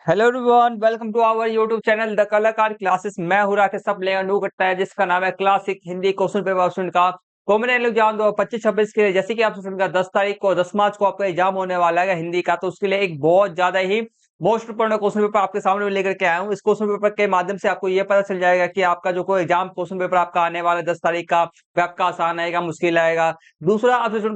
Hello everyone, welcome to our YouTube channel the Kalakar classes. मैं हूँ राकेश, सब प्ले न्यू करता है जिसका नाम है classic Hindi question paper student का कॉमन एग्जाम 2025-26 के लिए। जैसे कि आप सुनकर 10 तारीख को 10 मार्च को आपका एग्जाम होने वाला है हिंदी का, तो उसके लिए एक बहुत ज्यादा ही मोस्ट इंपोर्टेंट क्वेश्चन पेपर आपके सामने लेकर के आया हूँ। इस क्वेश्चन पेपर के माध्यम से आपको ये पता चल जाएगा कि आपका जो कोई एग्जाम क्वेश्चन पेपर आपका आने वाला है 10 तारीख का, वह आपका आसान आएगा, मुश्किल आएगा। दूसरा, आपसे सुन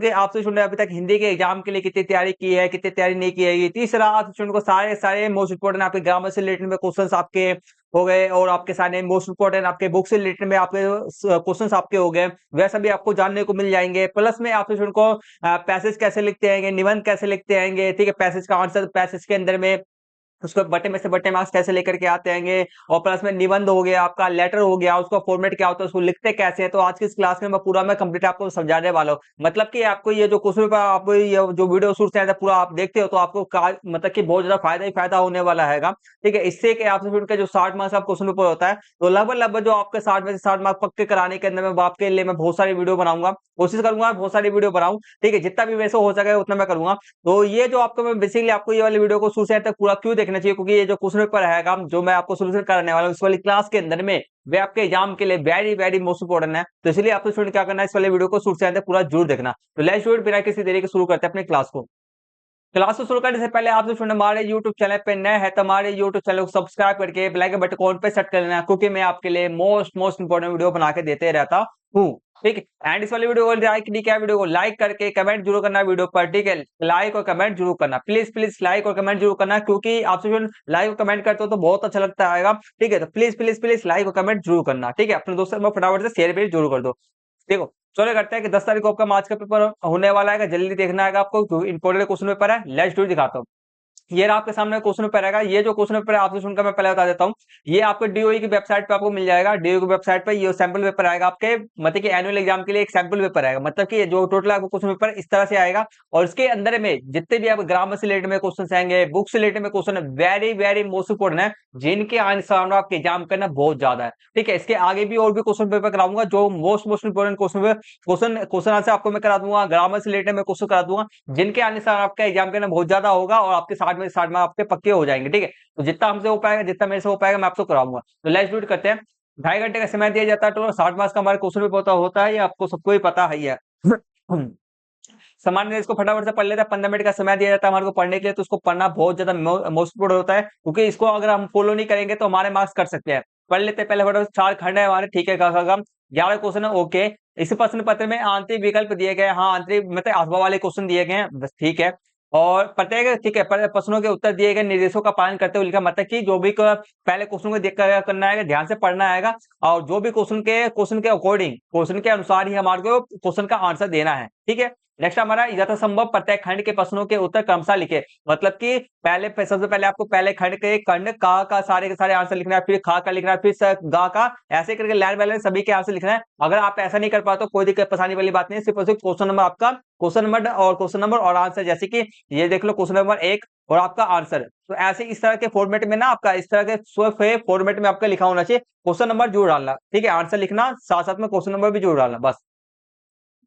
के अभी तक हिंदी के एग्जाम के लिए कितनी तैयारी की है, कितनी तैयारी नहीं की है। तीसरा, आपसे सुन को सारे सारे मोस्ट इंपोर्टेंट आपके ग्रामर से रिलेटेड में क्वेश्चंस आपके हो गए, और आपके सारे मोस्ट इंपोर्टेंट आपके बुक से रिलेटेड में आपके क्वेश्चंस आपके हो गए, वह सभी आपको जानने को मिल जाएंगे। प्लस में आपसे सुन को पैसेज कैसे लिखते आएंगे, निबंध कैसे लिखते आएंगे, ठीक है, पैसेज का आंसर पैसेज के अंदर में उसको बटे में से बटे मार्क्स कैसे लेकर के आते हैं, और प्लस में निबंध हो गया, आपका लेटर हो गया, उसका फॉर्मेट क्या होता है, उसको लिखते कैसे हैं। तो आज की इस क्लास में मैं कंप्लीट आपको समझाने वाला हूँ। मतलब कि आपको ये जो क्वेश्चन पेपर आप ये जो वीडियो शूट से पूरा आप देखते हो, तो आपको मतलब कि बहुत ज्यादा फायदा ही फायदा होने वाला है। ठीक है, इससे कि आपसे जुड़ के जो 60 मार्क्स आप क्वेश्चन पेपर होता है, तो लगभग लगभग जो आपके 60 में से 60 मार्क्स पक्के कराने के अंदर में आपके लिए मैं बहुत सारी वीडियो बनाऊंगा, कोशिश करूंगा बहुत सारी वीडियो बनाऊं। ठीक है, जितना भी वैसे हो सके उतना मैं करूंगा। तो ये जो आपको मैं बेसिकली आपको ये वाली वीडियो को शुरू से अंत तक पूरा क्यों देखना चाहिए, क्योंकि ये जो क्वेश्चन पेपर है जो मैं आपको सोल्यूशन कराने वाला हूँ इस वाली क्लास के अंदर में, वे आपके एग्जाम के लिए वेरी वेरी मोस्ट इंपोर्टेंट है। तो इसलिए आपको स्टूडेंट क्या करना है, इस वाले वीडियो को शुरू से अंत तक पूरा जरूर देखना। तो लेट्स स्टूडेंट बिना किसी देरी के शुरू करते हैं अपने क्लास को। क्लास को शुरू करने से पहले आप जो हमारे YouTube चैनल पे नए हैं तो हमारे YouTube चैनल को सब्सक्राइब करके बेल आइकन बटन को ऑन पे सेट कर लेना, क्योंकि मैं आपके लिए मोस्ट इंपोर्टेंट वीडियो बना के देते रहता हूँ। ठीक है, एंड इस वाली वीडियो को लाइक नहीं किया, वीडियो को लाइक करके कमेंट जरूर करना वीडियो पर। ठीक है, लाइक और कमेंट जरूर करना, प्लीज प्लीज लाइक और कमेंट जरूर करना, क्योंकि आपसे जो लाइक और कमेंट करते हो तो बहुत अच्छा लगता है। ठीक है, तो प्लीज प्लीज प्लीज लाइक और कमेंट जरूर करना। ठीक है, अपने दोस्तों में फटाफट से शेयर भी जरूर कर दो। देखो, चलो करते हैं कि 10 तारीख को आपका मार्च का पेपर होने वाला है, जल्दी देखना है आपको, इंपोर्टेंट क्वेश्चन पेपर है। लेट्स डू दिखाता हूँ। ये रहा आपके सामने क्वेश्चन पेपर रहेगा। ये जो क्वेश्चन पेपर है आपसे सुनकर मैं पहले बता देता हूँ, ये आपके डीओई की वेबसाइट पे आपको मिल जाएगा। डीओई की वेबसाइट पे ये सैंपल पेपर आएगा आपके, मतलब कि एनुअल एग्जाम के लिए एक सैंपल पेपर आएगा। मतलब कि जो टोटल आपको क्वेश्चन पेपर इस तरह से आएगा, और इसके अंदर में जितने भी आप ग्रामर से रिलेटेड में क्वेश्चन आएंगे, बुक से रिलेटेड में question very very most important है, जिनके आंसर आपके एग्जाम करना बहुत ज्यादा है। ठीक है, इसके आगे भी और भी क्वेश्चन पेपर कराऊंगा जो मोस्ट इंपोर्टेंट क्वेश्चन आंसर आपको मैं करा दूंगा, ग्रामर से रिलेटेड में क्वेश्चन करा दूंगा, जिनके आने से आपका एग्जाम करना बहुत ज्यादा होगा, और आपके 60 में 60 मार्क्स आपके पक्के हो जाएंगे। ठीक है, तो जितना हमसे हो पाएगा, जितना मेरे से हो पाएगा, मैं आपको कराऊंगा। तो लेट्स डू इट करते हैं। 2.5 घंटे का समय दिया जाता है, तो 60 मार्क्स का हमारे क्वेश्चन पेपर होता है, ये आपको सबको ही पता ही है। सामान्य इसको फटाफट से पढ़ लेते हैं। 15 मिनट का समय दिया जाता है हमारे को पढ़ने के लिए, तो उसको पढ़ना बहुत ज्यादा मोस्ट इंपोर्टेंट होता है, क्योंकि इसको अगर हम फॉलो नहीं करेंगे तो हमारे मार्क्स कट सकते हैं। पढ़ लेते हैं पहले फटाफट। 4 खंड है हमारे, ठीक है, 11 क्वेश्चन है, ओके। इस प्रश्न पत्र में आंतरिक विकल्प दिए गए, हाँ आंतरिक मतलब अथवा वाले क्वेश्चन दिए गए हैं, बस ठीक है। और प्रत्येक, ठीक है, प्रश्नों के उत्तर दिए गए निर्देशों का पालन करते हुए लिखा, मतलब कि जो भी पहले क्वेश्चन को देख कर करना है, ध्यान से पढ़ना है, और जो भी क्वेश्चन के अकॉर्डिंग, क्वेश्चन के अनुसार ही हमारे को क्वेश्चन का आंसर देना है। ठीक है, नेक्स्ट हमारा यथासंभव प्रत्येक खंड के प्रश्नों के उत्तर क्रमशः लिखे। मतलब कि सबसे पहले आपको पहले खंड का सारे के सारे आंसर लिखना है, फिर खा का लिखना है, फिर गा का, ऐसे करके लाइन बाय लाइन सभी के आंसर लिखना है। अगर आप ऐसा नहीं कर पाते तो कोई दिक्कत परेशानी वाली बात नहीं है, सिर्फ और सिर्फ क्वेश्चन नंबर आपका, क्वेश्चन नंबर और आंसर, जैसे कि ये देख लो क्वेश्चन नंबर 1 और आपका आंसर। तो ऐसे इस तरह के फॉर्मेट में ना, आपका इस तरह के फॉर्मेट में आपका लिखा होना चाहिए, क्वेश्चन नंबर जरूर डालना। ठीक है, आंसर लिखना, साथ साथ में क्वेश्चन नंबर भी जरूर डालना, बस।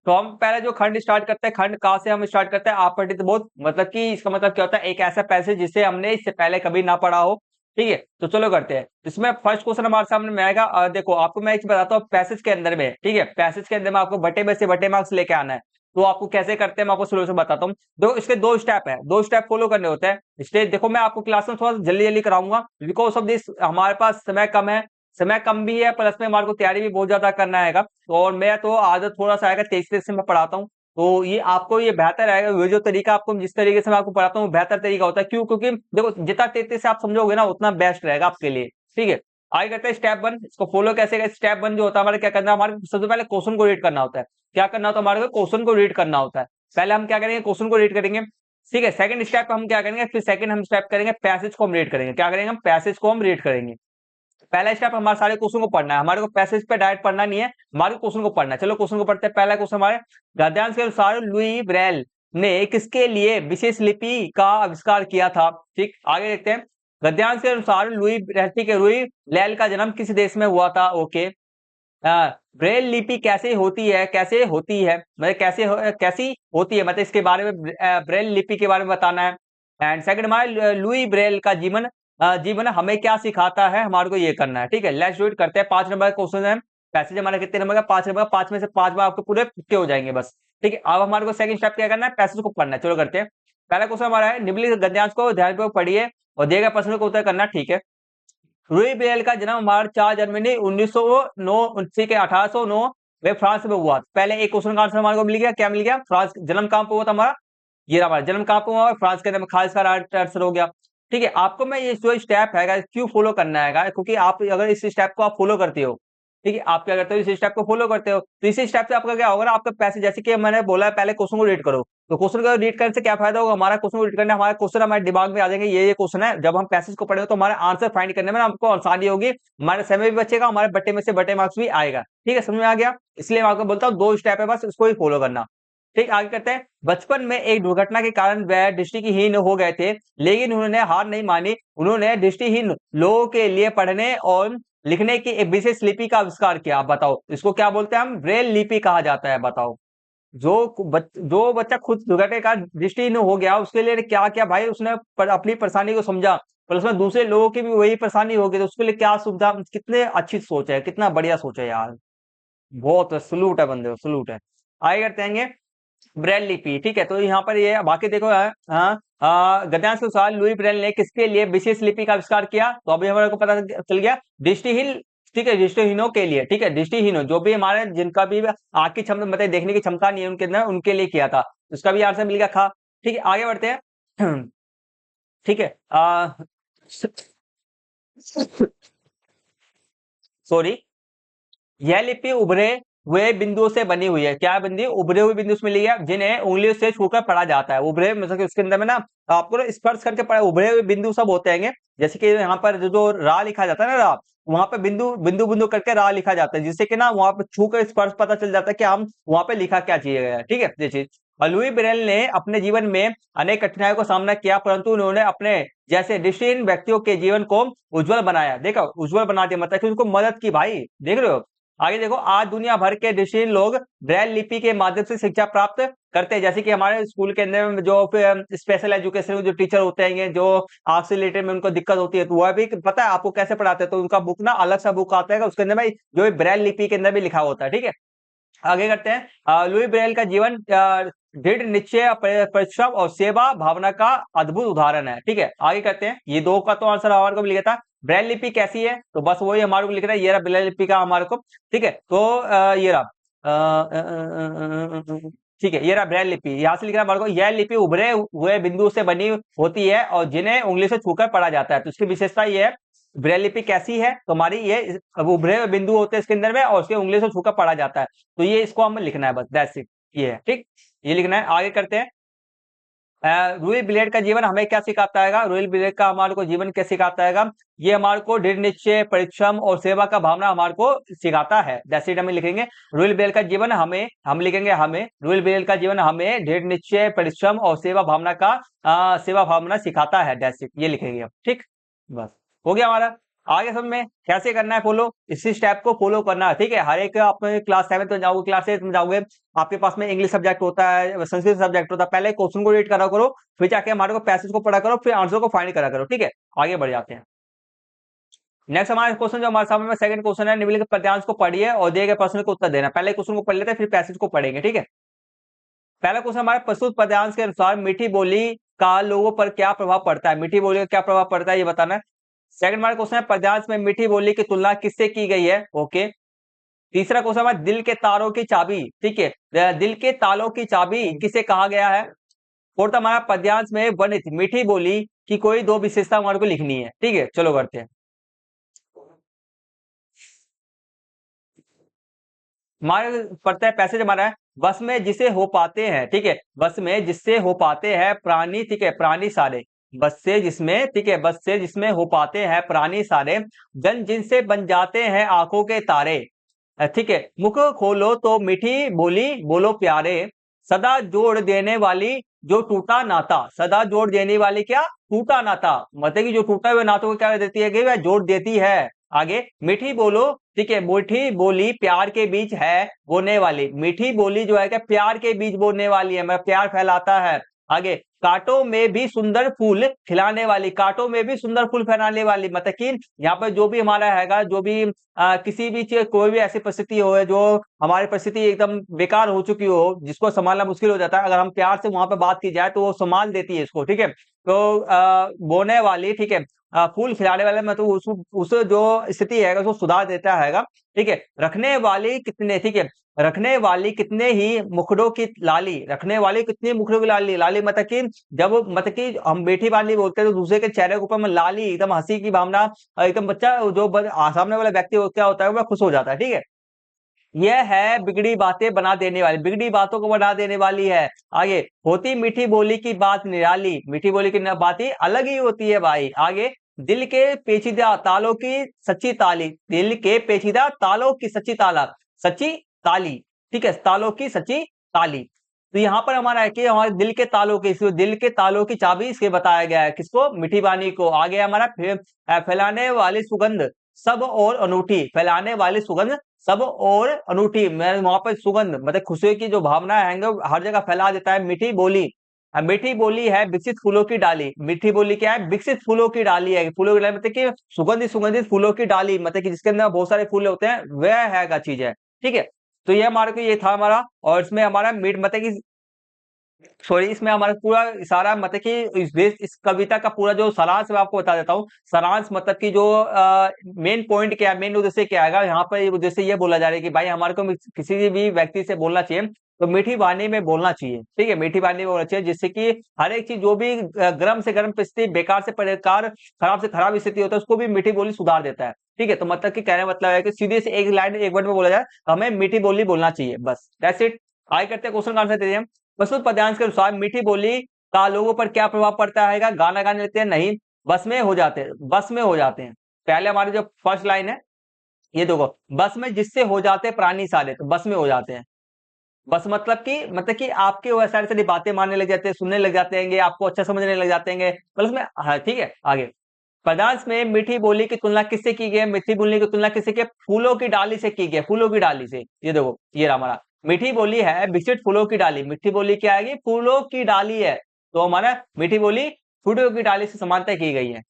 तो हम पहले जो खंड स्टार्ट करते हैं, खंड का से हम स्टार्ट करते हैं आपत्तित बोध। मतलब कि इसका मतलब क्या होता है, एक ऐसा पैसेज जिसे हमने इससे पहले कभी ना पढ़ा हो। ठीक है, तो चलो करते हैं। इसमें फर्स्ट क्वेश्चन हमारे सामने में आएगा। देखो, आपको मैं एक चीज बताता हूँ, पैसेज के अंदर में, ठीक है, पैसेज के अंदर में आपको बटे में से बटे मार्क्स लेके आना है। तो आपको कैसे करते हैं मैं आपको सोल्यूशन बताता हूँ। इसके दो स्टेप है, दो स्टेप फॉलो करने होते हैं। स्टेज देखो, मैं आपको क्लास में थोड़ा जल्दी जल्दी कराऊंगा, बिकॉज ऑफ दिस हमारे पास समय कम है, समय कम भी है, प्लस में हमारे को तैयारी भी बहुत ज्यादा करना है। और मैं तो आदत थोड़ा सा आएगा, तेज तेज से मैं पढ़ाता हूँ, तो ये आपको ये बेहतर आएगा। ये जो तरीका आपको जिस तरीके से मैं आपको पढ़ाता हूँ बेहतर तरीका होता है। क्यों? क्योंकि देखो, जितना तेज तेज से आप समझोगे ना, उतना बेस्ट रहेगा आपके लिए। ठीक है, आगे करते हैं स्टेप 1। इसको फॉलो कैसे करें। स्टेप 1 जो होता है हमारे, क्या करना है, हमारे सबसे पहले क्वेश्चन को रीड करना होता है। क्या करना होता है हमारे को, क्वेश्चन को रीड करना होता है। पहले हम क्या करेंगे, क्वेश्चन को रीड करेंगे। ठीक है, सेकंड स्टेप हम क्या करेंगे, फिर सेकंड हम स्टेप करेंगे, पैसेज को हम रीड करेंगे। क्या करेंगे, हम पैसेज को हम रीड करेंगे। पहला स्टेप हमारे सारे क्वेश्चन को पढ़ना है, हमारे को पैसेज पे डायरेक्ट पढ़ना नहीं है, हमारे क्वेश्चन को पढ़ना है। चलो क्वेश्चन को पढ़ते हैं। पहला क्वेश्चन हमारे, गद्यांश के अनुसार लुई ब्रेल ने किसके लिए विशेष लिपि का आविष्कार किया था। ठीक, आगे देखते हैं। गद्यांश के अनुसार लुई, ठीक है, लुई ब्रेल का जन्म किस देश में हुआ था। ओके, ब्रेल लिपि कैसे होती है, कैसे होती है, मतलब कैसी होती है, मतलब इसके बारे में, ब्रेल लिपि के बारे में बताना है। एंड सेकंड हमारा, लुई ब्रेल का जीवन जीवन हमें क्या सिखाता है, हमारे को ये करना है। ठीक है, लेट्स डू इट, करते हैं। 5 नंबर का क्वेश्चन है। पैसेज हमारा कितने नंबर का? 5 नंबर का। 5 में से 5 बार आपके पूरे पक्के हो जाएंगे बस। ठीक है, अब हमारे को सेकंड स्टेप क्या करना है? पैसेज को पढ़ना है। चलो करते हैं। पहला क्वेश्चन हमारा है, निम्नलिखित गद्यांश को ध्यानपूर्वक पढ़िए और दिए गए प्रश्न को उत्तर करना। ठीक है, लुई ब्रेल का जन्म हमारा 4 जनवरी 1909, ठीक है, 1809 वे फ्रांस में हुआ। पहले एक क्वेश्चन का आंसर हमारे को मिल गया। क्या मिल गया? फ्रांस। जन्म कहां पे हुआ था हमारा? ये रहा हमारा जन्म कहां पे हुआ है? फ्रांस के अंदर में। खास का आंसर हो गया। ठीक है, आपको मैं ये जो स्टेप है क्यों फॉलो करना है, क्योंकि आप अगर इस स्टेप को आप फॉलो करते हो, ठीक है, आप क्या करते हो? इस स्टेप को फॉलो करते हो तो इस स्टेप से आपका क्या होगा ना, आपका पैसे, जैसे कि मैंने बोला है पहले क्वेश्चन को रीड करो, तो क्वेश्चन को रीड करने से क्या फायदा होगा? हमारा क्वेश्चन को रीड करने, हमारे क्वेश्चन हमारे दिमाग में आ जाएंगे, ये क्वेश्चन है। जब हम पैसेज को पढ़ेंगे तो हमारे आंसर फाइंड करने में हमको आसानी होगी, हमारे समय भी बचेगा, हमारे बट्टे में से बटे मार्क्स भी आएगा। ठीक है, समझ में आ गया? इसलिए मैं आपको बोलता हूँ 2 स्टेप है बस, इसको ही फॉलो करना। ठीक, आगे करते हैं। बचपन में एक दुर्घटना के कारण वह दृष्टिहीन हो गए थे, लेकिन उन्होंने हार नहीं मानी। उन्होंने दृष्टिहीन लोगों के लिए पढ़ने और लिखने की एक विशेष लिपि का आविष्कार किया। आप बताओ, इसको क्या बोलते हैं हम? ब्रेल लिपि कहा जाता है। बताओ, जो बच्चा खुद दुर्घटना का दृष्टिहीन हो गया, उसके लिए क्या क्या भाई, उसने अपनी परेशानी को समझा, पर उसमें दूसरे लोगों की भी वही परेशानी होगी, तो उसके लिए क्या सुविधा, कितने अच्छी सोच है, कितना बढ़िया सोच है यार। बहुत सलूट है बंदे, सलूट है। आगे करते हैं ब्रेल लिपि। ठीक है, तो यहाँ पर ये बाकी देखो, गद्यांश के अनुसार लुई ब्रेल ने किसके लिए विशेष लिपि का आविष्कार किया? तो अभी हमारे को पता चल गया, दृष्टिहीन। ठीक है, दृष्टिहीनों के लिए। ठीक है, दृष्टिहीनों जो भी हमारे, जिनका भी आंख की क्षमता, मतलब देखने की क्षमता नहीं है उनके अंदर, उनके लिए किया था। उसका भी आंसर मिल गया खा। ठीक है, आगे बढ़ते हैं। ठीक है, सॉरी, यह लिपि उभरे हुए बिंदुओं से बनी हुई है। क्या बिंदु? उभरे हुए बिंदु उसमें लिया, जिन्हें उंगलियों से छूकर पढ़ा जाता है। उभरे मतलब कि उसके अंदर में ना आपको ना स्पर्श करके पढ़ा, उभरे हुए बिंदु सब होते हैं। जैसे कि यहाँ पर जो रा लिखा जाता है ना, रा, वहां पे बिंदु बिंदु बिंदु करके रा लिखा जाता है, जिससे कि ना वहां पे छू कर स्पर्श पता चल जाता है कि हम वहां पे लिखा क्या चाहिए गया है। ठीक है, ये चीज। और लुई ब्रेल ने अपने जीवन में अनेक कठिनाइयों का सामना किया, परंतु उन्होंने अपने जैसे दृष्टिहीन व्यक्तियों के जीवन को उज्जवल बनाया। देखो, उज्जवल बना दिया, मतलब कि उनको मदद की भाई। देख रहे हो? आगे देखो, आज दुनिया भर के दृष्टिहीन लोग ब्रेल लिपि के माध्यम से शिक्षा प्राप्त करते हैं। जैसे कि हमारे स्कूल के अंदर में जो स्पेशल एजुकेशन जो टीचर होते हैं, जो आंख से रिलेटेड में उनको दिक्कत होती है, तो वह भी पता है आपको कैसे पढ़ाते हैं? तो उनका बुक ना अलग सा बुक आता है, उसके अंदर में जो ब्रेल लिपि के अंदर भी लिखा होता है। ठीक है, आगे करते हैं। लुई ब्रेल का जीवन दृढ़ निश्चय, परिश्रम और सेवा भावना का अद्भुत उदाहरण है। ठीक है, आगे करते हैं। ये 2 का तो आंसर हमारे को मिल गया था। ब्रेल लिपि कैसी है? तो बस वही हमारे को लिख रहा है, ये रहा ब्रेल लिपि का हमारे को। ठीक है, तो ये रहा, ठीक है, ये रहा ब्रेल लिपि। यहाँ से लिख रहा है हमारे को, यह लिपि उभरे हुए बिंदु से बनी होती है और जिन्हें उंगली से छूकर पढ़ा जाता है। तो इसकी विशेषता ये है, ब्रेल लिपि कैसी है? तो हमारी ये उभरे हुए बिंदु होते हैं इसके अंदर में, और उसके उंगली से छूकर पढ़ा जाता है। तो ये इसको हमें लिखना है बस, दैट्स इट। ये है, ठीक, ये लिखना है। आगे करते हैं। रूही ब्लेड का जीवन हमें क्या सिखाता है? रूही ब्लेड का हमारे को जीवन क्या सिखाता है? ये हमारे को दृढ़ निश्चय, परिश्रम और सेवा का भावना हमारे को सिखाता है। दैट्स इट, हमें लिखेंगे रूही ब्लेड का जीवन हमें, हम लिखेंगे हमें, रूही ब्लेड का जीवन हमें दृढ़ निश्चय, परिश्रम और सेवा भावना का सेवा भावना सिखाता है। दैट्स इट, ये लिखेंगे अब। ठीक, बस हो गया हमारा। आगे समझ में कैसे करना है फॉलो, इसी स्टेप को फॉलो करना है। ठीक है, हर एक आप क्लास 7 में जाओगे, क्लास 8 में जाओगे, आपके पास में इंग्लिश सब्जेक्ट होता है, संस्कृत सब्जेक्ट होता है। पहले क्वेश्चन को रीड करा करो, फिर जाके हमारे को पैसेज को पढ़ा करो, फिर आंसर को फाइंड करा करो। ठीक है, आगे बढ़ जाते हैं। नेक्स्ट हमारा क्वेश्चन जो हमारे सामने में सेकंड क्वेश्चन है, निम्नलिखित पद्यांश को पढ़िए और दिए गए प्रश्न को उत्तर देना। पहले क्वेश्चन को पढ़ लेते हैं, फिर पैसेज को पढ़ेंगे। ठीक है, पहला क्वेश्चन हमारे प्रस्तुत पद्यांश के अनुसार मीठी बोली का लोगों पर क्या प्रभाव पड़ता है? मीठी बोली का क्या प्रभाव पड़ता है, ये बताना है। सेकंड हमारा क्वेश्चन है, पद्यांश में मीठी बोली की तुलना किससे की गई है? ओके। तीसरा क्वेश्चन है, दिल के तारों की चाबी, ठीक है, दिल के तालों की चाबी किसे कहा गया है? फोर्थ हमारा, पद्यांश में वर्णित मीठी बोली की कोई 2 विशेषता हमारे को लिखनी है। ठीक है, चलो करते हैं। हमारे पढ़ते हैं पैसेज हमारा है, बस में जिसे हो पाते हैं, ठीक है, बस में जिससे हो पाते हैं प्राणी, ठीक है, प्राणी सारे, बस से जिसमें, ठीक है, बस से जिसमें हो पाते हैं प्राणी सारे, जन जिनसे बन जाते हैं आंखों के तारे, ठीक है, मुख खोलो तो मीठी बोली बोलो प्यारे, सदा जोड़ देने वाली जो टूटा नाता, सदा जोड़ देने वाली क्या? टूटा नाता, मतलब कि जो टूटा हुए नातों को क्या कर देती है कि वह जोड़ देती है। आगे, मीठी बोलो, ठीक है, मीठी बोली प्यार के बीच है बोने वाली, मीठी बोली जो है क्या प्यार के बीच बोने वाली है, मतलब प्यार फैलाता है। आगे, कांटों में भी सुंदर फूल खिलाने वाली, कांटों में भी सुंदर फूल फैलाने वाली, मतलब कि यहाँ पर जो भी हमारा हैगा, जो भी किसी भी चीज, कोई भी ऐसी परिस्थिति हो जो हमारी परिस्थिति एकदम बेकार हो चुकी हो, जिसको संभालना मुश्किल हो जाता है, अगर हम प्यार से वहां पे बात की जाए तो वो संभाल देती है इसको, ठीक है। तो बोने वाली, ठीक है, फूल खिलाने वाले, मतलब उस जो स्थिति है उसको सुधार देता हैगा, ठीक है। रखने वाली कितने, ठीक है, रखने वाली कितने ही मुखड़ों की लाली, रखने वाली कितनी मुखड़ों की लाली, लाली मतलब कि जब, मतलब कि हम बेटी बाली बोलते हैं तो दूसरे के चेहरे के ऊपर में लाली, एकदम हंसी की भावना, एकदम बच्चा जो सामने वाला व्यक्ति क्या होता है वह खुश हो जाता है, ठीक है। यह है बिगड़ी बातें बना देने वाली, बिगड़ी बातों को बना देने वाली है। आगे, होती मीठी बोली की बात निराली, मीठी बोली की बात ही अलग ही होती है भाई। आगे, दिल के पेचीदा तालों की सच्ची ताली, दिल के पेचीदा तालों की सच्ची ताला, सच्ची ताली, ठीक है, तालों की सच्ची ताली। तो यहाँ पर हमारा है कि हमारे दिल के तालों की, दिल के तालों की चाबी इसके बताया गया है, किसको, मीठी बानी को। आगे हमारा फैलाने वाली सुगंध सब और अनूठी, फैलाने वाली सुगंध सब और अनूठी, मैं वहां पर सुगंध मतलब खुशी की जो भावना है हर जगह फैला देता है। मीठी बोली, मीठी बोली है विकसित फूलों की डाली, मीठी बोली क्या है, विकसित फूलों की डाली है, फूलों की डाली मतलब कि सुगंधित सुगंधित फूलों की डाली, मतलब कि जिसके अंदर बहुत सारे फूल होते हैं, वह है का चीज है, ठीक है। तो ये हमारे को ये था हमारा, और इसमें हमारा मीट मतलब कि सॉरी, इसमें हमारा पूरा इशारा मतलब कि इस कविता का पूरा जो सारांश मैं आपको बता देता हूँ। सारांश मतलब कि जो मेन पॉइंट क्या है, मेन उद्देश्य क्या आएगा यहाँ पर, उद्देश्य ये बोला जा रहा है कि भाई हमारे को किसी भी व्यक्ति से बोलना चाहिए तो मीठी वाणी में बोलना चाहिए, ठीक है, मीठी वाणी में बोलना चाहिए, जिससे कि हर एक चीज जो भी गर्म से गर्म परिस्थिति, बेकार से बेकार, खराब से खराब स्थिति होता है, उसको भी मीठी बोली सुधार देता है, ठीक है। तो मतलब कि कहने मतलब है कि सीधे से एक लाइन एक वर्ड में बोला जाए, हमें मीठी बोली बोलना चाहिए, बस दैट्स इट। आगे करते हैं क्वेश्चन का आंसर दीजिए। प्रस्तुत पद्यांश के अनुसार मीठी बोली का लोगों पर क्या प्रभाव पड़ता है? गाना गाने लगते हैं? नहीं, बस में हो जाते हैं, बस में हो जाते हैं। पहले हमारी जो फर्स्ट लाइन है, ये देखो, बस में जिससे हो जाते हैं प्राणी सारे, तो बस में हो जाते हैं। बस मतलब कि आपके वो सारी सारी बातें मानने लग जाते हैं, सुनने लग जाते हैं, आपको अच्छा समझने लग जाते हैं, मतलब उसमें, हाँ ठीक है। आगे, पदार्थ में मीठी बोली की तुलना किससे की गई है? मीठी बोली की तुलना किससे की है? फूलों की डाली से की गई है, फूलों की डाली से। ये देखो, ये रहा हमारा, मीठी बोली है विकसित फूलों की डाली, मीठी बोली क्या आएगी? फूलों की डाली है, तो हमारा मीठी बोली फूलों की डाली से समानता की गई है।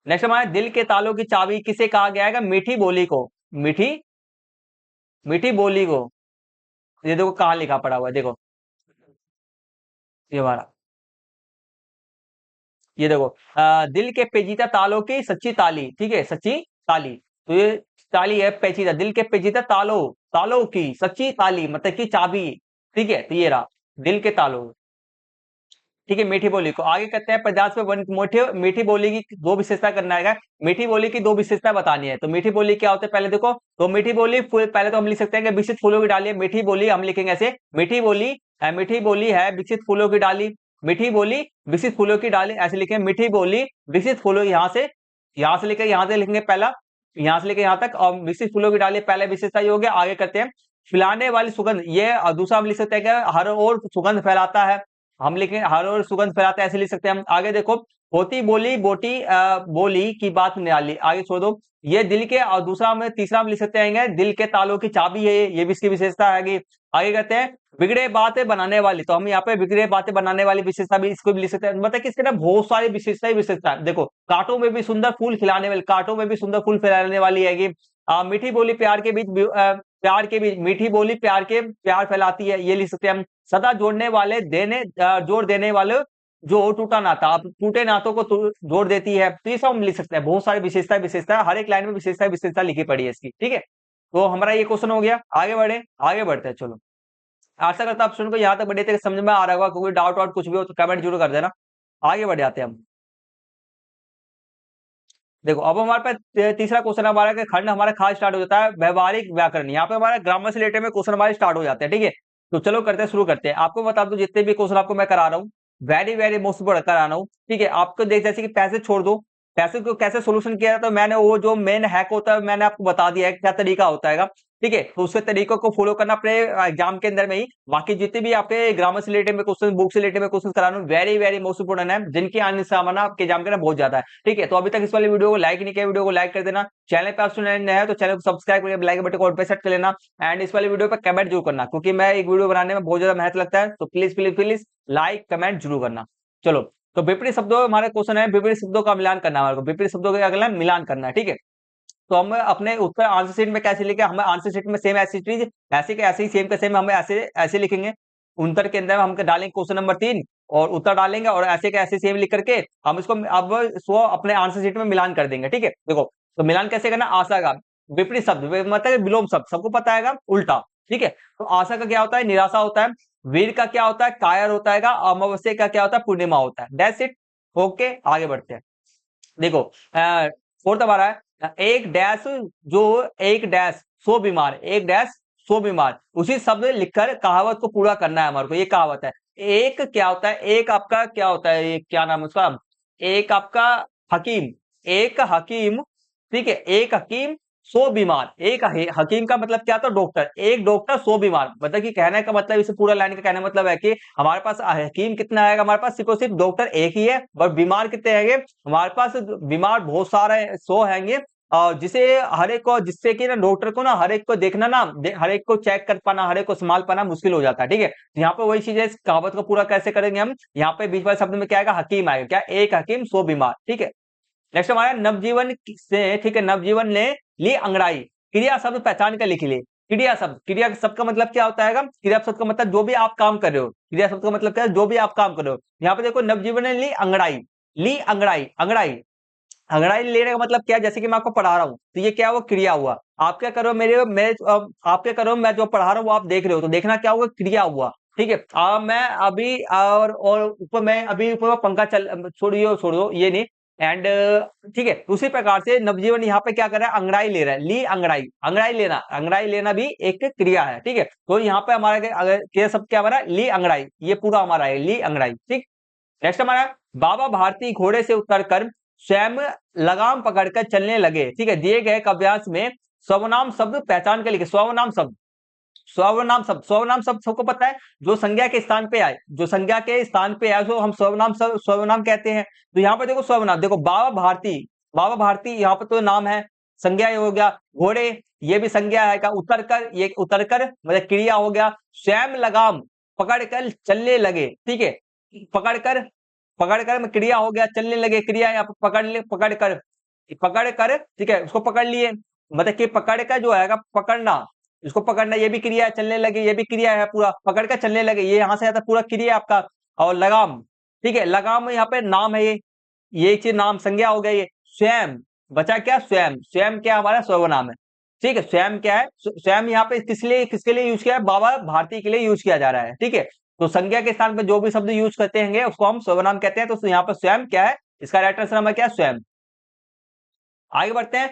नेक्स्ट हमारा, दिल के तालों की चाबी किसे कहा गया है? मीठी बोली को, मीठी मीठी बोली को। ये देखो कहाँ लिखा पड़ा हुआ है, देखो ये हमारा, ये देखो, दिल के पेचीदा तालों की सच्ची ताली, ठीक है, सच्ची ताली। तो ये ताली है पेचीदा, दिल के पेचीदा तालों, तालों की सच्ची ताली मतलब की चाबी, ठीक है। तो ये रहा दिल के तालों, ठीक है, मीठी बोली को। आगे कहते हैं पचास में वन मीठी बोली की दो विशेषता करना है, मीठी बोली की दो विशेषता बतानी है। तो मीठी बोली क्या होता है पहले देखो, तो मीठी बोली पहले तो हम लिख सकते हैं कि विकसित फूलों की डाली है, मीठी बोली हम लिखेंगे ऐसे, मीठी बोली है विकसित फूलों की डाली, मीठी बोली विकसित फूलों की डाली, ऐसे लिखेंगे, मीठी बोली विकसित फूलों, यहाँ से लेकर यहाँ से लिखेंगे पहला, यहाँ से लेकर यहाँ तक, और विकसित फूलों की डाली पहले विशेषता ये हो गया। आगे करते हैं फैलाने वाली सुगंध, ये दूसरा हम लिख सकते हैं कि हर ओर सुगंध फैलाता है, हम लिखेंगे हर ओर सुगंध फैलाता है, ऐसे लिख सकते हैं हम। आगे देखो, होती बोली बोटी बोली की बात निराली, आगे छोड़ दो, ये दिल के, और दूसरा हम तीसरा हम लिख सकते हैं दिल के तालों की चाबी है, ये भी इसकी विशेषता है। आगे कहते हैं बिगड़े बातें बनाने वाली, तो हम यहाँ पे बिगड़े बातें बनाने वाली विशेषता भी इसको भी लिख सकते हैं, मतलब कि इसके ना बहुत सारी विशेषता देखो, कांटों में भी सुंदर फूल खिलाने वाली, कांटों में भी सुंदर फूल फैलाने वाली है। मीठी बोली प्यार के बीच, मीठी बोली प्यार फैलाती है, ये लिख सकते हैं हम। सदा जोड़ने वाले जोड़ देने वाले, जो टूटा नाता, आप टूटे नातों को जोड़ देती है, तो ये सब हम लिख सकते हैं। बहुत सारी विशेषता हर एक लाइन में विशेषता लिखी पड़ी है इसकी, ठीक है। तो हमारा ये क्वेश्चन हो गया। आगे बढ़ते हैं, चलो। आशा करता हूं आप को यहाँ तक बढ़े थे, समझ में आ रहा होगा, कोई डाउट वाउट कुछ भी हो तो कमेंट जरूर कर देना। आगे बढ़ जाते हैं हम। देखो, अब हमारे पास तीसरा क्वेश्चन हमारा कि खंड हमारा खास स्टार्ट हो जाता है व्यवहारिक व्याकरण, यहाँ पे हमारा ग्रामर से रिलेटेड में क्वेश्चन हमारे स्टार्ट हो जाते हैं, ठीक है। तो चलो करते हैं, शुरू करते हैं। आपको बता दूं जितने भी क्वेश्चन आपको मैं करा रहा हूँ, वेरी वेरी मोस्ट पढ़ कर आ रहा हूँ, ठीक है। आपको देख जैसे कि पैसे छोड़ दो, पैसे को कैसे सोल्यूशन किया जाता है, तो मैंने वो जो मेन हैक होता है मैंने आपको बता दिया है क्या तरीका होता है। ठीक है, तो उसके तरीकों को फॉलो करना अपने एग्जाम के अंदर में ही। बाकी जितने भी आपके ग्रामर से रिलेटेड में क्वेश्चन, बुक से रिलेटेड में क्वेश्चन कराना, वेरी वेरी मोस्ट इंपोर्टेंट है, जिनकी आने संभावना आपके एग्जाम के अंदर बहुत ज्यादा है। ठीक है, तो अभी तक इस वाले वीडियो को लाइक नहीं किया, वीडियो को लाइक कर देना। चैनल पे आप स्टूडेंट नए हैं तो चैनल को सब्सक्राइब करके बेल बटन को ऑल पे सेट कर लेना। एंड इस वाले वीडियो पे कमेंट जरूर करना, क्योंकि मैं एक वीडियो बनाने में बहुत ज्यादा मेहनत लगता है, तो please please please like comment जरूर करना। चलो, तो विपरीत शब्दों में हमारे क्वेश्चन है, विपरीत शब्दों का मिलान करना है हमारे को, विपरीत शब्दों का अगला मिलान करना है। ठीक है, तो हम अपने उत्तर आंसर शीट में कैसे लिखे, हमें आंसर शीट में सेम ऐसी चीज ऐसे के ऐसे ही सेम के सेम हमें ऐसे ऐसे लिखेंगे। उत्तर के अंदर हम डालेंगे क्वेश्चन नंबर 3 और उत्तर डालेंगे, और ऐसे के ऐसे सेम लिख करके हम इसको अब इसको अपने आंसर शीट में मिलान कर देंगे। ठीक है, देखो, तो मिलान कैसे करना, आशा का विपरीत शब्द मतलब विलोम शब्द सबको पता है उल्टा। ठीक है, तो आशा का क्या होता है, निराशा होता है। वीर का क्या होता है, कायर होता है। अमावस्या का क्या होता है, पूर्णिमा होता है। That's it. ओके, आगे बढ़ते हैं। देखो, फोर्थ हमारा है एक डैश, जो एक डैश सो बीमार, एक डैश सो बीमार, उसी शब्द लिखकर कहावत को पूरा करना है हमारे को। ये कहावत है। एक क्या होता है, एक आपका क्या होता है, ये क्या नाम है उसका, एक आपका हकीम, एक हकीम। ठीक है, एक हकीम सो बीमार, एक हकीम का मतलब क्या था, डॉक्टर। एक डॉक्टर सो बीमार, मतलब कि कहने का मतलब, इसे पूरा लाइन का कहने का मतलब है कि हमारे पास हकीम कितना है, हमारे पास सिर्फ और सिर्फ डॉक्टर एक ही है, और बीमार कितने हैंगे हमारे पास, बीमार बहुत सारे सो हैंगे। और जिसे हर एक को, जिससे कि ना डॉक्टर को ना हर एक को देखना ना, हर एक को चेक कर पाना, हर एक को संभाल पाना मुश्किल हो जाता है। ठीक है, तो यहाँ पे वही चीज है, इस कहावत को पूरा कैसे करेंगे हम, यहाँ पे बीच वाले शब्द में क्या आएगा, हकीम आएगा, क्या, एक हकीम सो बीमार। ठीक है, नेक्स्ट हमारा नवजीवन से, ठीक है, नवजीवन ने ली अंगड़ाई, क्रिया शब्द पहचान कर लिख लिए। क्रिया शब्द, क्रिया शब्द का मतलब क्या होता है, क्रिया शब्द का मतलब जो भी आप काम कर रहे हो, क्रिया शब्द का मतलब क्या है, जो भी आप काम कर रहे हो। यहाँ पे देखो, नवजीवन ने ली अंगड़ाई, ली अंगड़ाई, अंगड़ाई, अंगड़ाई लेने का मतलब क्या है, जैसे कि मैं आपको पढ़ा रहा हूँ, तो ये क्या हुआ, क्रिया हुआ। आप क्या करो, आप क्या करो, मैं जो पढ़ा रहा हूँ वो आप देख रहे हो, तो देखना क्या हुआ, क्रिया हुआ। ठीक है, मैं अभी और ऊपर मैं अभी ऊपर पंखा चल, छोड़ियो छोड़ दो ये नहीं। एंड ठीक है, उसी प्रकार से नवजीवन यहाँ पे क्या कर रहा है, अंगड़ाई ले रहा है, ली अंगड़ाई, अंगड़ाई लेना, अंगड़ाई लेना भी एक क्रिया है। ठीक है, तो यहाँ पे हमारा अगर क्रिया शब्द क्या हमारा, ली अंगड़ाई, ये पूरा हमारा है, ली अंगड़ाई। ठीक, नेक्स्ट हमारा, बाबा भारती घोड़े से उतरकर स्वयं लगाम पकड़कर चलने लगे। ठीक है, दिए गए काव्यांश में सर्वनाम शब्द पहचान कर लिखे। सर्वनाम शब्द, सर्वनाम शब्द, सर्वनाम शब्द सबको पता है, जो संज्ञा के स्थान पे आए, जो संज्ञा के स्थान पे आए, तो हम सर्वनाम सर्वनाम कहते हैं। तो यहाँ पे देखो सर्वनाम, देखो बाबा भारती, बाबा भारती यहाँ पे तो नाम है, संज्ञा ये हो गया। घोड़े, ये भी संज्ञा है। का उतर कर, ये उतर कर मतलब क्रिया हो गया। स्वयं लगाम पकड़ कर चलने लगे। ठीक है, पकड़ कर, पकड़ कर में क्रिया हो गया, चलने लगे क्रिया, यहाँ पे पकड़ ले, पकड़ कर, पकड़ कर, ठीक है, उसको पकड़ लिए, मतलब कि पकड़ कर जो है पकड़ना, इसको पकड़ना ये भी क्रिया है, चलने लगे ये भी क्रिया है, पूरा पकड़ कर चलने लगे, ये यहाँ से आता पूरा क्रिया आपका। और लगाम, ठीक है, लगाम यहाँ पे नाम है, ये चीज नाम संज्ञा हो गया। ये स्वयं बचा क्या, स्वयं, स्वयं क्या हमारा सर्वनाम है। ठीक है, स्वयं क्या है, स्वयं यहाँ पे किस लिए, किसके लिए यूज किया है, बाबा भारती के लिए यूज किया जा रहा है। ठीक है, तो संज्ञा के स्थान पे जो भी शब्द यूज करते हैं उसको हम सर्वनाम कहते हैं। तो यहाँ पर स्वयं क्या है, इसका राइट आंसर हमारा क्या है, स्वयं। आगे बढ़ते हैं।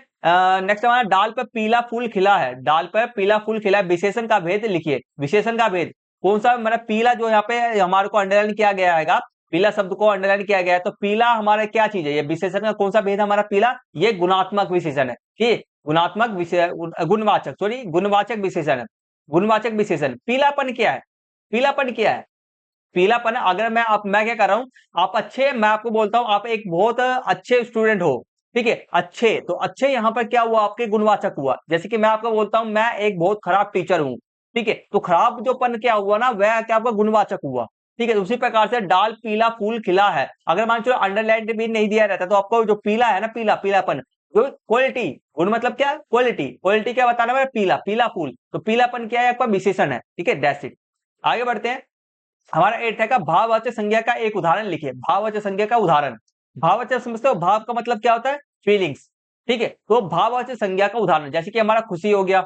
नेक्स्ट हमारा, डाल पर पीला फूल खिला है, डाल पर पीला फूल खिला है, विशेषण का भेद लिखिए। विशेषण का भेद कौन सा, मतलब पीला जो यहाँ पे हमारे को अंडरलाइन किया गया है, पीला शब्द को अंडरलाइन किया गया है, तो पीला हमारा क्या चीज है, ये विशेषण का कौन सा भेद हमारा, पीला, ये गुणात्मक विशेषण है। ठीक, गुणात्मक गुणवाचक, सॉरी गुणवाचक विशेषण है, गुणवाचक विशेषण। पीलापन क्या है, पीलापन क्या है, पीलापन, अगर मैं क्या कर रहा हूं, आप अच्छे, मैं आपको बोलता हूं आप एक बहुत अच्छे स्टूडेंट हो। ठीक है, अच्छे, तो अच्छे यहाँ पर क्या हुआ, आपके गुणवाचक हुआ। जैसे कि मैं आपको बोलता हूं मैं एक बहुत खराब टीचर हूं। ठीक है, तो खराब जो पन क्या हुआ ना, वह क्या आपका गुणवाचक हुआ। ठीक है, उसी प्रकार से डाल पीला फूल खिला है, अगर मान चलो अंडरलाइन भी नहीं दिया रहता, तो आपको जो पीला है ना, पीला, पीलापन, जो क्वालिटी, गुण मतलब क्या, क्वालिटी, क्वालिटी क्या बताना है, पीला, पीला फूल, तो पीलापन क्या है आपका, विशेषण है। ठीक है, दैट्स इट। आगे बढ़ते हैं। हमारा 8 है का, भाववाचक संज्ञा का एक उदाहरण लिखिए। भाववाचक संज्ञा का उदाहरण, भाववाचक समझते हो, भाव का मतलब क्या होता है, फीलिंग्स। ठीक है, तो भाववाचक संज्ञा का उदाहरण, जैसे कि हमारा खुशी हो गया,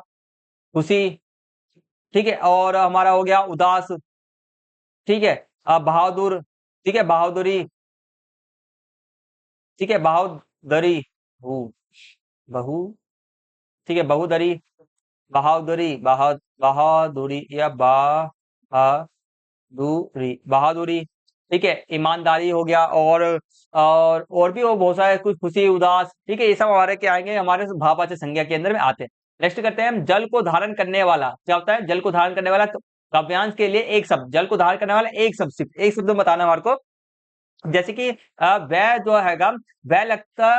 खुशी। ठीक है, और हमारा हो गया उदास। ठीक है, बहादुर, ठीक है, बहादुरी, ठीक है, बहादुरी, बहु, बहु, ठीक है, बहुदरी, बहादुरी, बहादुरी या बहादुरी, बहादुरी। ठीक है, ईमानदारी हो गया और भी वो बहुत सारे कुछ खुशी, उदास, ठीक है, ये सब हमारे क्या आएंगे, हमारे भाववाचक संज्ञा के अंदर में आते हैं। नेक्स्ट करते हैं हम जल को धारण करने वाला। क्या होता है जल को धारण करने वाला? काव्यांश के लिए एक शब्द, जल को धारण करने वाला एक शब्द, सिर्फ एक शब्द बताना हमारे को। जैसे कि वह जो हैगा, वह लगता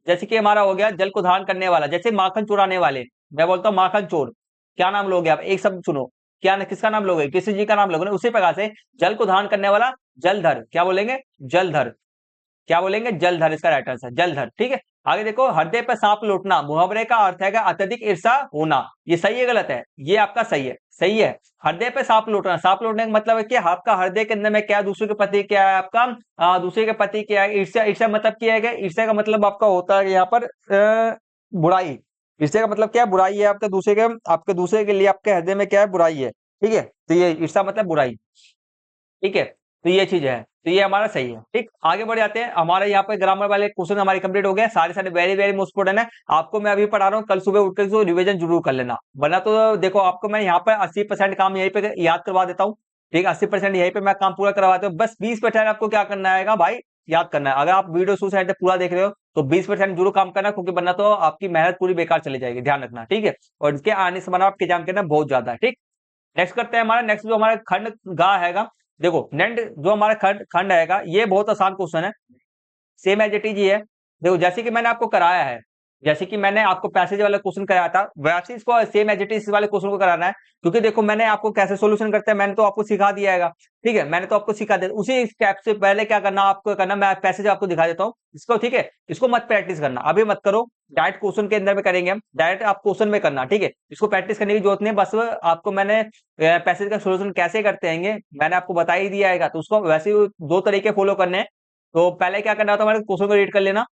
जैसे कि हमारा हो गया जल को धारण करने वाला, जैसे माखन चुराने वाले, मैं बोलता हूँ माखन चोर। क्या नाम लोगे आप? एक शब्द चुनो, क्या किसका नाम लोगे? किसी जी का नाम लोगे ना। उसी प्रकार से जल को धारण करने वाला जलधर, क्या बोलेंगे? जलधर। क्या बोलेंगे? जलधर इसका राइट आंसर, जलधर। ठीक है, आगे देखो, हृदय पर सांप लौटना, मुहावरे का अर्थ है अत्यधिक ईर्षा होना। ये सही है गलत है? ये आपका सही है, सही है। हृदय पे सांप लौटना, सांप लौटने का मतलब है कि आपका हृदय के अंदर में क्या है, दूसरे के प्रति क्या है आपका, दूसरे के प्रति क्या है, ईर्ष्या। ईर्ष्या मतलब क्या है? ईर्ष्या का मतलब आपका होता है यहाँ पर बुराई। ईर्ष्या का मतलब क्या है? बुराई है आपके दूसरे के, आपके दूसरे के लिए आपके हृदय में क्या है? बुराई है। ठीक है, तो ये ईर्ष्या मतलब बुराई। ठीक है, तो ये चीज है, तो ये हमारा सही है। ठीक, आगे बढ़ जाते हैं। हमारे यहाँ पे ग्रामर वाले क्वेश्चन हमारे कंप्लीट हो गए, सारे सारे वेरी वेरी मोस्ट इंपोर्टेंट है। आपको मैं अभी पढ़ा रहा हूँ, कल सुबह उठकर जो रिवीजन जरूर कर लेना, वरना तो देखो आपको मैं यहाँ पर 80% काम यहीं पे याद करवा देता हूँ। ठीक, 80% यहीं पे मैं काम पूरा करवाता हूँ, बस 20% आपको क्या करना है भाई, याद करना है। अगर आप वीडियो शुरू से पूरा देख रहे हो तो 20% जरूर काम करना, क्योंकि वरना तो आपकी मेहनत पूरी बेकार चली जाएगी, ध्यान रखना। ठीक है, और इसके आने से बना आपके एग्जाम के अंदर बहुत ज्यादा है। ठीक, नेक्स्ट करते हैं। हमारा नेक्स्ट जो हमारा खंड गा हैगा, देखो नेक्स्ट जो हमारा खंड खंड आएगा, ये बहुत आसान क्वेश्चन है, सेम एज इट इज ही है। देखो जैसे कि मैंने आपको कराया है, जैसे कि मैंने आपको पैसेज वाला क्वेश्चन कराया था, वैसे इसको सेम एज इट इज वाले क्वेश्चन को कराना है। क्योंकि देखो मैंने आपको कैसे सॉल्यूशन करते हैं मैंने तो आपको सिखा दिया है। ठीक है, मैंने तो आपको सिखा दिया, उसी स्टेप से पहले क्या करना आपको करना, मैं पैसेज आपको दिखा देता हूँ इसको। ठीक है, इसको मत प्रैक्टिस करना, अभी मत करो, डायरेक्ट क्वेश्चन के अंदर में करेंगे हम, डायरेक्ट आप क्वेश्चन में करना। ठीक है, इसको प्रैक्टिस करने की जरूरत नहीं है, बस आपको मैंने पैसेज का सोल्यूशन कैसे करते हैं मैंने आपको बता ही दिया है, तो उसको वैसे ही दो तरीके फॉलो करने हैं। तो पहले क्या करना होता है, हमारे क्वेश्चन को रीड कर लेना।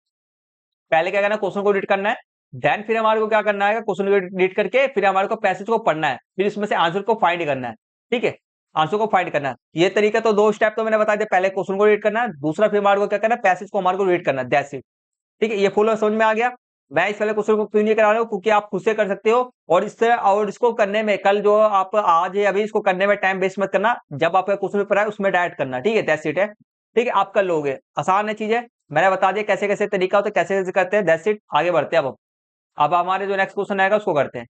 पहले क्या करना है, क्वेश्चन को रीड करना है, देन फिर हमारे को क्या करना है, क्वेश्चन को रीड करके फिर हमारे को पैसेज को पढ़ना है, फिर इसमें से आंसर को फाइंड करना है। ठीक है, आंसर को फाइंड करना है। ये तरीका तो दो स्टेप तो मैंने बता दिया, पहले क्वेश्चन को रीड करना है, दूसरा फिर हमारे को क्या करना है, पैसेज को हमारे को रीड करना है, दैट्स इट। ठीक है, ये फॉलो समझ में आ गया। मैं इस वाले क्वेश्चन को क्यों नहीं करा रहा हूँ, क्योंकि आप खुद से कर सकते हो, और इससे और इसको करने में कल जो आप आज है अभी इसको करने में टाइम वेस्ट मत करना, जब आपका क्वेश्चन पेपर आए उसमें डायरेक्ट करना। ठीक है, दैट्स इट है। ठीक है, आप कर लोगे, आसान है चीजें, मैंने बता दिया कैसे कैसे तरीका होता है, कैसे कैसे करते हैं, दैट्स इट। आगे बढ़ते हैं अब हमारे जो नेक्स्ट क्वेश्चन आएगा उसको करते हैं।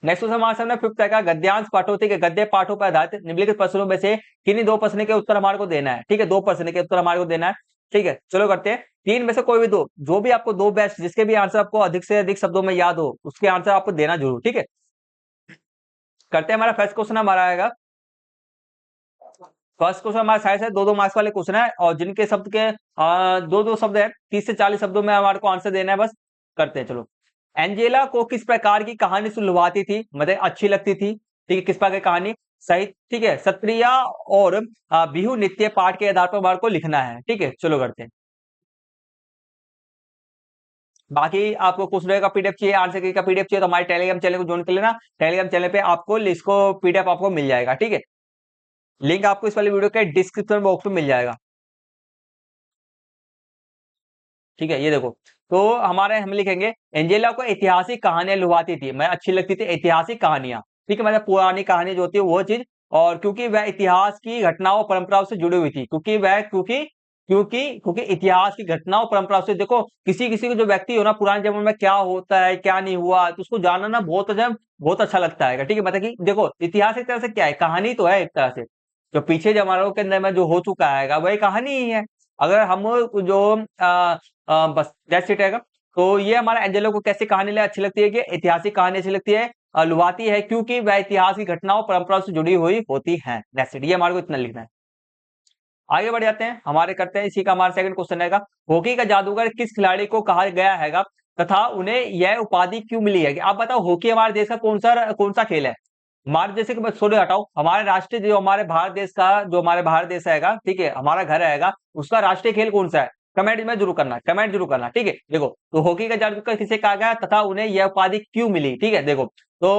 नेक्स्ट क्वेश्चन हमारे सामने फिफ्थ आएगा, गद्यांश पाठों, ठीक है, गद्य पाठों पर आधारित निम्नलिखित प्रश्नों में से किन्हीं दो प्रश्न के उत्तर हमारे को देना है। ठीक है, दो प्रश्न के उत्तर हमारे को देना है। ठीक है, चलो करते हैं, तीन में से कोई भी दो, जो भी आपको दो बेस्ट, जिसके भी आंसर आपको अधिक से अधिक शब्दों में याद हो, उसके आंसर आपको देना जरूर। ठीक है, करते हैं। हमारा फर्स्ट क्वेश्चन हमारा आएगा, फर्स्ट क्वेश्चन हमारे साइड से दो दो मार्क्स वाले क्वेश्चन है, और जिनके शब्द के दो दो शब्द है, 30 से 40 शब्दों में हमारे को आंसर देना है, बस करते हैं। चलो, एंजेला को किस प्रकार की कहानी सुलझाती थी, मतलब अच्छी लगती थी? ठीक है, किस प्रकार की कहानी? सही, ठीक है, सत्रिया और बिहू नृत्य पाठ के आधार पर हमारे को लिखना है। ठीक है, चलो करते हैं। बाकी आपको क्वेश्चन का पीडीएफ चाहिए, आंसर की का पीडीएफ चाहिए, तो हमारे टेलीग्राम चैनल को ज्वाइन कर लेना। टेलीग्राम चैनल पे आपको इसको पीडीएफ आपको मिल जाएगा। ठीक है, लिंक आपको इस वाली वीडियो के डिस्क्रिप्शन बॉक्स में मिल जाएगा। ठीक है, ये देखो, तो हमारे हम लिखेंगे, एंजेला को ऐतिहासिक कहानियां लुभाती थी, मैं अच्छी लगती थी ऐतिहासिक कहानियां। ठीक है, मतलब पुरानी कहानी जो होती है वो चीज, और क्योंकि वह इतिहास की घटनाओं परंपराओं से जुड़ी हुई थी, क्योंकि इतिहास की घटनाओं परंपराओं से, देखो किसी किसी को जो व्यक्ति हो ना, पुराने जमाने में क्या होता है क्या नहीं हुआ, तो उसको जानना ना बहुत अच्छा लगता है। ठीक है, मतलब कि देखो इतिहास एक तरह से क्या है, कहानी तो है एक तरह से, जो पीछे जमानों के अंदर में जो हो चुका है वही कहानी ही है। अगर हम जो बस दैट्स इट है। तो ये हमारा एंजेलो को कैसी कहानी ले अच्छी लगती है, कि ऐतिहासिक कहानी अच्छी लगती है, लुभाती है, क्योंकि वह इतिहास की घटनाओं परंपराओं से जुड़ी हुई होती है। दैट्स इट, ये हमारे को इतना लिखना है। आगे बढ़ जाते हैं, हमारे करते हैं, इसी का हमारा सेकंड क्वेश्चन रहेगा, हॉकी का जादूगर किस खिलाड़ी को कहा गया हैगा, तथा उन्हें यह उपाधि क्यों मिली है? आप बताओ, हॉकी हमारे देश का कौन सा खेल है? हमारे जैसे कि छोड़ो हटाओ, हमारे राष्ट्रीय जो हमारे भारत देश का जो हमारे भारत देश आएगा, ठीक है, हमारा घर आएगा, उसका राष्ट्रीय खेल कौन सा है? कमेंट में जरूर करना, कमेंट जरूर करना। ठीक है, देखो, तो हॉकी का जादूगर किसे कहा गया तथा उन्हें यह उपाधि क्यों मिली? ठीक है, देखो, तो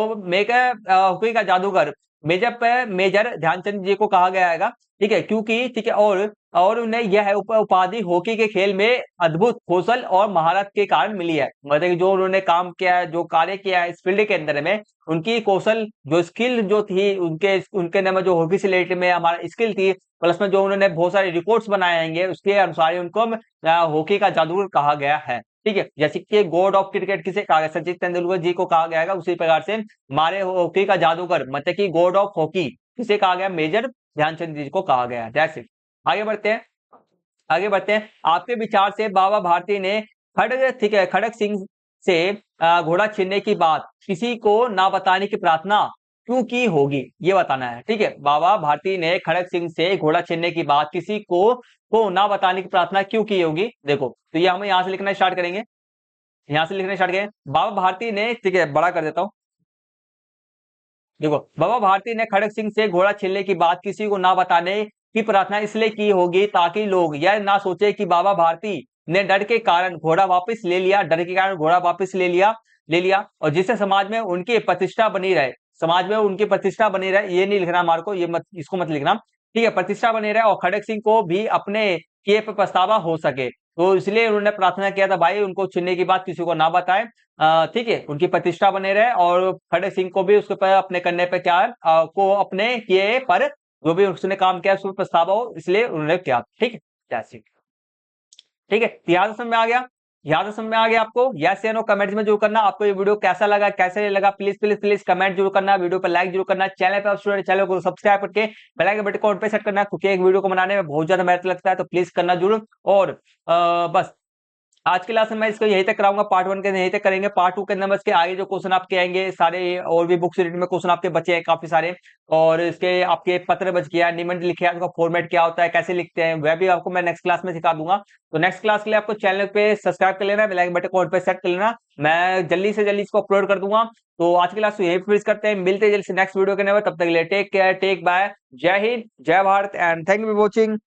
हॉकी का जादूगर मेजर ध्यानचंद जी को कहा गया है। ठीक है, क्योंकि ठीक है, और और उन्हें यह उपाधि हॉकी के खेल में अद्भुत कौशल और महारत के कारण मिली है। मतलब कि जो उन्होंने काम किया है, जो कार्य किया है इस फील्ड के अंदर में, उनकी कौशल जो स्किल जो थी उनके उनके अंदर में, जो हॉकी से रिलेटेड में हमारा स्किल थी, प्लस में जो उन्होंने बहुत सारे रिकॉर्ड्स बनाए हैं उसके अनुसार ही उनको हॉकी का जादूगर कहा गया है। ठीक है, जैसे कि गॉड ऑफ क्रिकेट किसे कहा गया, सचिन तेंदुलकर जी को कहा गया है, उसी प्रकार से हमारे हॉकी का जादूगर मतलब कि गॉड ऑफ हॉकी किसे कहा गया, मेजर ध्यानचंद जी को कहा गया है। That's it. आगे बढ़ते हैं, आगे बढ़ते हैं। आपके विचार से बाबा भारती ने खड़ग, ठीक है, खड़ग सिंह से घोड़ा छीनने की बात किसी को ना बताने की प्रार्थना क्यों की होगी, ये बताना है। ठीक है, बाबा भारती ने खड़ग सिंह से घोड़ा छीनने की बात किसी को ना बताने की प्रार्थना क्यों की होगी। देखो, तो ये हम यहां से लिखना स्टार्ट करेंगे, यहां से लिखना स्टार्ट करें। बाबा भारती ने, ठीक है, बड़ा कर देता हूं। देखो, बाबा भारती ने खड़ग सिंह से घोड़ा छीनने की बात किसी को ना बताने की प्रार्थना इसलिए की होगी ताकि लोग यह ना सोचे कि बाबा भारती ने डर के कारण घोड़ा वापस ले लिया, डर के कारण घोड़ा वापस ले लिया और जिससे समाज में उनकी प्रतिष्ठा बनी रहे, समाज में उनकी प्रतिष्ठा बनी रहे। ये नहीं लिखना मार्को, ये मत, इसको मत लिखना। ठीक है, प्रतिष्ठा बनी रहे और खड़ग सिंह को भी अपने किए पे पछतावा हो सके, तो इसलिए उन्होंने प्रार्थना किया था भाई उनको छीनने की बात किसी को ना बताएं। ठीक है, उनकी प्रतिष्ठा बने रहे और खड़ग सिंह को भी उसके पर अपने करने पे क्या को अपने किए पर जो भी उसने काम किया उस पर पछतावा हो, इसलिए उन्होंने किया। ठीक है, that's it। ठीक है, तो यहाँ से समझ में आ गया, यहाँ से समझ में आ गया आपको। यस या नो कमेंट्स में जरूर करना। आपको ये वीडियो कैसा लगा, कैसे नहीं लगा, प्लीज प्लीज प्लीज कमेंट जरूर करना, वीडियो पर लाइक जरूर करना, चैनल पे स्टूडेंट चैनल को सब्सक्राइब करके बेल आइकन बटन को ऑन पे सेट करना, क्योंकि एक वीडियो को बनाने में बहुत ज्यादा मेहनत लगता है, तो प्लीज करना जरूर। और बस आज के क्लास में मैं इसको यहीं तक कराऊंगा, पार्ट 1 के यहीं तक करेंगे। पार्ट 2 के अंदर के आगे जो क्वेश्चन आपके आएंगे सारे, और भी बुक्स रिलेटेड में क्वेश्चन आपके बचे हैं काफी सारे, और इसके आपके पत्र बच गया, निबंध लिखे हैं, उसका फॉर्मेट क्या होता है, कैसे लिखते हैं, वह भी आपको मैं नेक्स्ट क्लास में सिखा दूंगा। तो नेक्स्ट क्लास के लिए आपको चैनल पे सब्सक्राइब कर लेना, बेल आइकन बटन को ऑन पे सेट कर लेना, मैं जल्दी से जल्दी इसको अपलोड कर दूंगा। तो आज की क्लास को यहीं फिनिश करते हैं, मिलते हैं जल्दी से नेक्स्ट वीडियो के लिए। तब तक के लिए टेक केयर, टेक बाय, जय हिंद, जय Bharat and thank you for watching.